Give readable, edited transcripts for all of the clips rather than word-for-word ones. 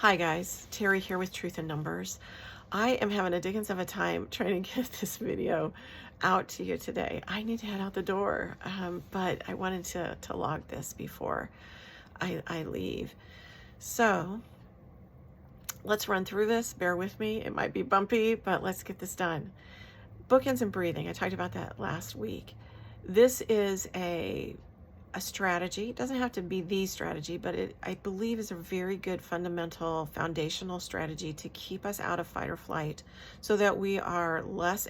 Hi guys, Terry here with Truth in Numbers. I am having a dickens of a time trying to get this video out to you today. I need to head out the door, but I wanted to log this before I leave. So let's run through this. Bear with me. It might be bumpy, but let's get this done. Bookends and breathing. I talked about that last week. This is a strategy. It doesn't have to be the strategy, but I believe is a very good fundamental foundational strategy to keep us out of fight or flight so that we are less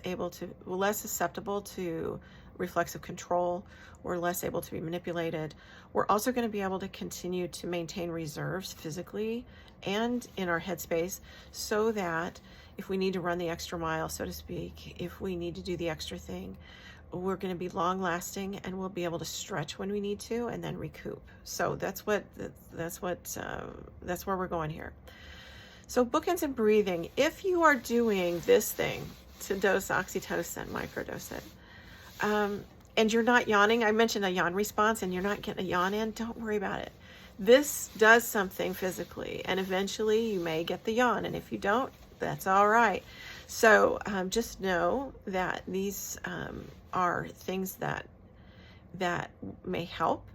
susceptible to reflexive control. We're less able to be manipulated. We're also going to be able to continue to maintain reserves physically and in our headspace so that if we need to run the extra mile, so to speak, if we need to do the extra thing, we're going to be long lasting and we'll be able to stretch when we need to and then recoup. So that's where we're going here. So bookends and breathing. If you are doing this thing, to dose oxytocin, microdose it, and you're not yawning, I mentioned a yawn response and you're not getting a yawn in, don't worry about it. This does something physically and eventually you may get the yawn, and if you don't, that's all right. So just know that these are things that may help,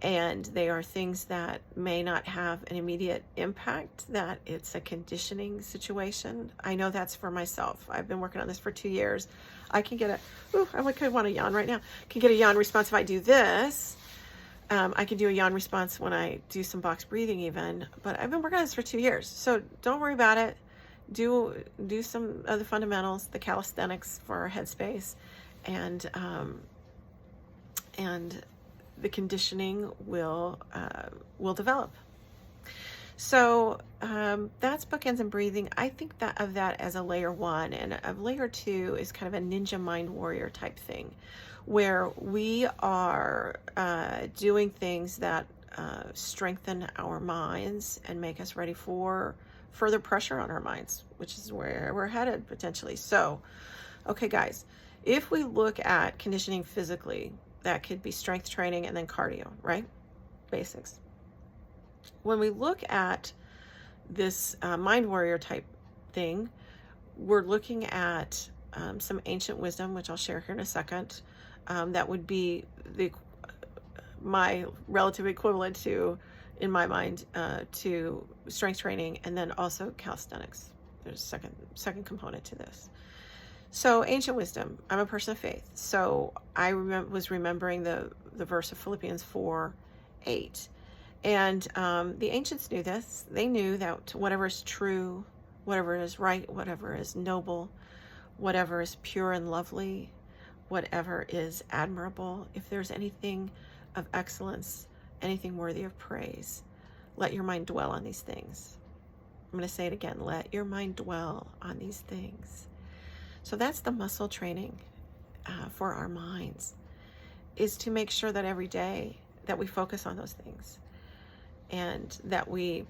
and they are things that may not have an immediate impact, that it's a conditioning situation. I know that's for myself. I've been working on this for 2 years. I can get I could want a yawn right now. Can get a yawn response if I do this. I can do a yawn response when I do some box breathing even, but I've been working on this for 2 years. So don't worry about it. Do some of the fundamentals, the calisthenics for our headspace, and the conditioning will develop. So that's bookends and breathing. I think of that as a layer 1, and of layer 2 is kind of a ninja mind warrior type thing, where we are doing things that strengthen our minds and make us ready for further pressure on our minds, which is where we're headed potentially. So, okay guys, if we look at conditioning physically, that could be strength training and then cardio, right? Basics. When we look at this mind warrior type thing, we're looking at some ancient wisdom, which I'll share here in a second. That would be my relative equivalent to, in my mind, to strength training, and then also calisthenics. There's a second component to this. So ancient wisdom, I'm a person of faith. So I was remembering the verse of Philippians 4:8. And the ancients knew this. They knew that whatever is true, whatever is right, whatever is noble, whatever is pure and lovely, whatever is admirable, if there's anything of excellence, anything worthy of praise, let your mind dwell on these things. I'm going to say it again. Let your mind dwell on these things. So that's the muscle training for our minds, is to make sure that every day that we focus on those things and that we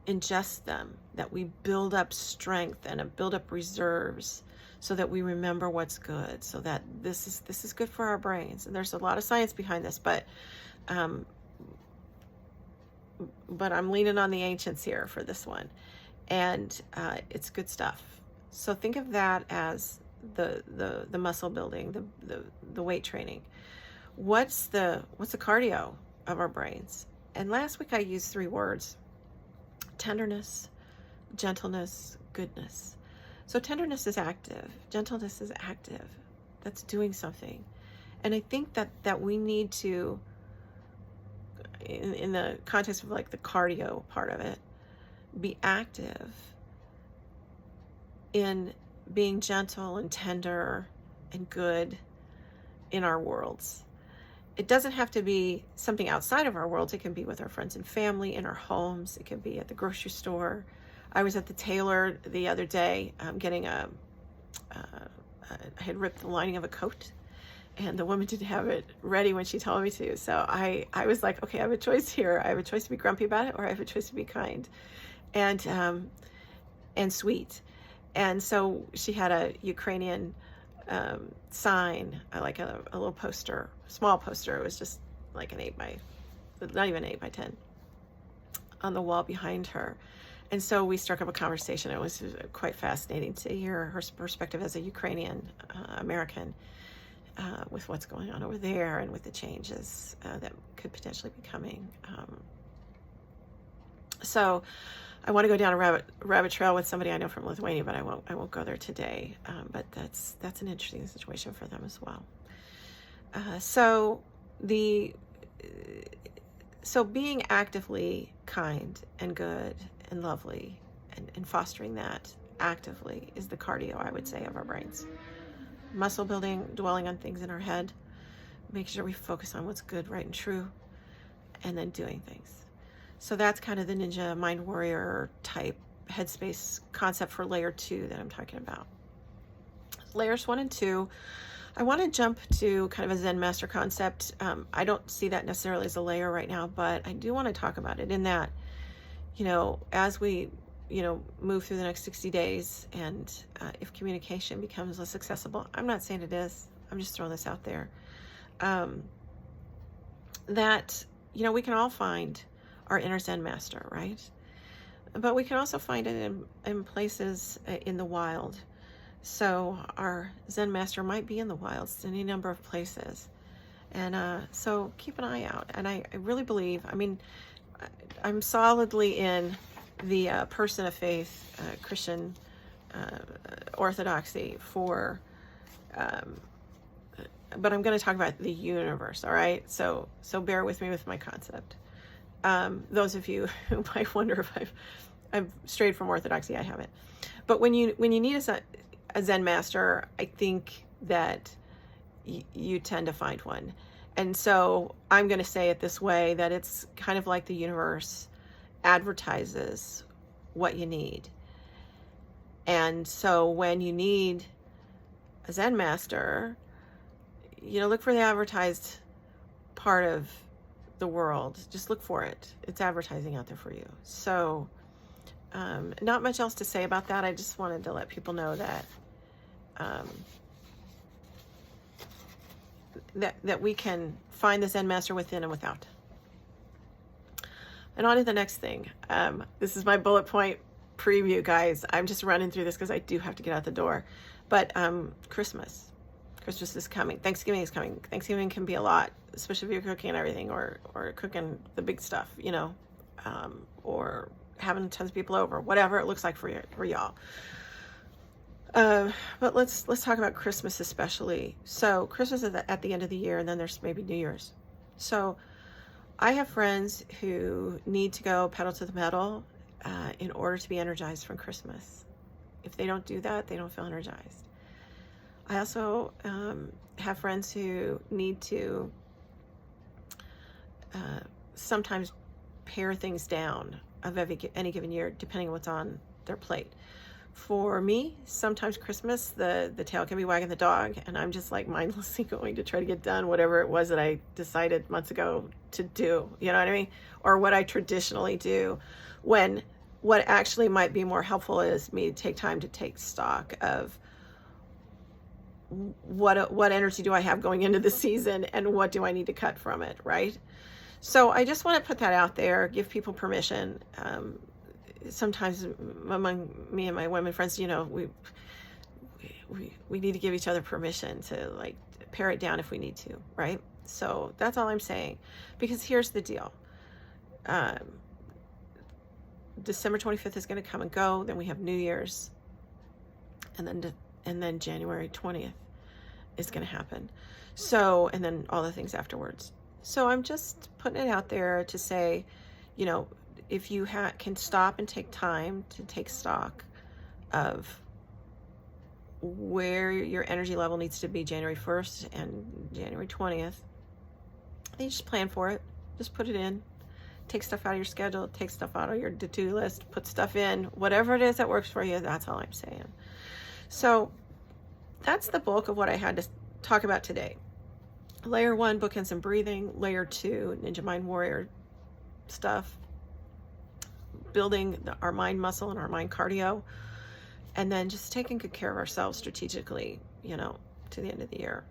ingest them, that we build up strength and build up reserves so that we remember what's good, so that this is good for our brains. And there's a lot of science behind this, but I'm leaning on the ancients here for this one. And it's good stuff. So think of that as the muscle building, the weight training. What's the cardio of our brains? And last week I used 3 words: tenderness, gentleness, goodness. So tenderness is active, gentleness is active. That's doing something. And I think that we need to, in the context of like the cardio part of it, be active in being gentle and tender and good in our worlds. It doesn't have to be something outside of our worlds. It can be with our friends and family, in our homes. It can be at the grocery store. I was at the tailor the other day getting I had ripped the lining of a coat, and the woman didn't have it ready when she told me to. So I was like, okay, I have a choice here. I have a choice to be grumpy about it, or I have a choice to be kind and sweet. And so she had a Ukrainian sign, like a little poster, small poster. It was just like an 8 by, not even 8 by 10. on the wall behind her. And so we struck up a conversation. It was quite fascinating to hear her perspective as a Ukrainian American with what's going on over there and with the changes that could potentially be coming. So I want to go down a rabbit trail with somebody I know from Lithuania, but I won't go there today. But that's an interesting situation for them as well. So being actively kind and good and lovely and fostering that actively is the cardio, I would say, of our brains. Muscle building, dwelling on things in our head, making sure we focus on what's good, right, and true, and then doing things. So that's kind of the Ninja Mind Warrior type headspace concept for layer 2 that I'm talking about. Layers 1 and 2, I want to jump to kind of a Zen master concept. I don't see that necessarily as a layer right now, but I do want to talk about it in that, as we, move through the next 60 days and if communication becomes less accessible, I'm not saying it is, I'm just throwing this out there, that, we can all find our inner Zen master, right? But we can also find it in places in the wild. So our Zen master might be in the wilds, in any number of places. And so keep an eye out. And I really believe, I'm solidly in the person of faith, Christian orthodoxy but I'm going to talk about the universe, all right? So bear with me with my concept. Those of you who might wonder if I've strayed from orthodoxy, I haven't. But when you need a Zen master, I think that you tend to find one. And so I'm going to say it this way, that it's kind of like the universe advertises what you need. And so when you need a Zen master, look for the advertised part of the world. Just look for it. It's advertising out there for you. So not much else to say about that. I just wanted to let people know that that we can find the Zen master within and without. And on to the next thing. This is my bullet point preview, guys. I'm just running through this because I do have to get out the door. But Christmas is coming. Thanksgiving is coming. Thanksgiving can be a lot, especially if you're cooking and everything, or cooking the big stuff, or having tons of people over, whatever it looks like for y'all. But let's talk about Christmas especially. So Christmas is at the end of the year, and then there's maybe New Year's. So I have friends who need to go pedal to the metal in order to be energized from Christmas. If they don't do that, they don't feel energized. I also have friends who need to sometimes pare things down of any given year, depending on what's on their plate. For me, sometimes Christmas, the tail can be wagging the dog, and I'm just like mindlessly going to try to get done whatever it was that I decided months ago to do, you know what I mean? Or what I traditionally do, when what actually might be more helpful is me to take time to take stock of what energy do I have going into the season, and what do I need to cut from it, right? So I just want to put that out there, give people permission. Sometimes among me and my women friends, we need to give each other permission to like pare it down if we need to, right? So that's all I'm saying, because here's the deal. December 25th is going to come and go. Then we have New Year's, and then January 20th is going to happen. So, and then all the things afterwards. So I'm just putting it out there to say, if you can stop and take time to take stock of where your energy level needs to be January 1st and January 20th, then you just plan for it. Just put it in. Take stuff out of your schedule. Take stuff out of your to-do list. Put stuff in. Whatever it is that works for you, that's all I'm saying. So that's the bulk of what I had to talk about today. Layer 1, bookends and breathing. Layer 2, Ninja Mind Warrior stuff. Building our mind muscle and our mind cardio. And then just taking good care of ourselves strategically, to the end of the year.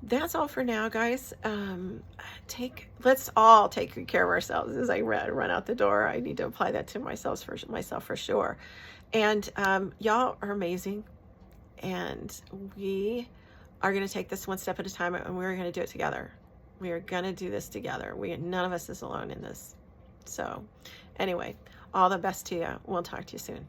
that's all for now, guys. Let's all take good care of ourselves. As I run out the door, I need to apply that to myself for sure. And y'all are amazing, and we are going to take this one step at a time, and we're going to do it together. We are going to do this together. None of us is alone in this. So anyway, all the best to you. We'll talk to you soon.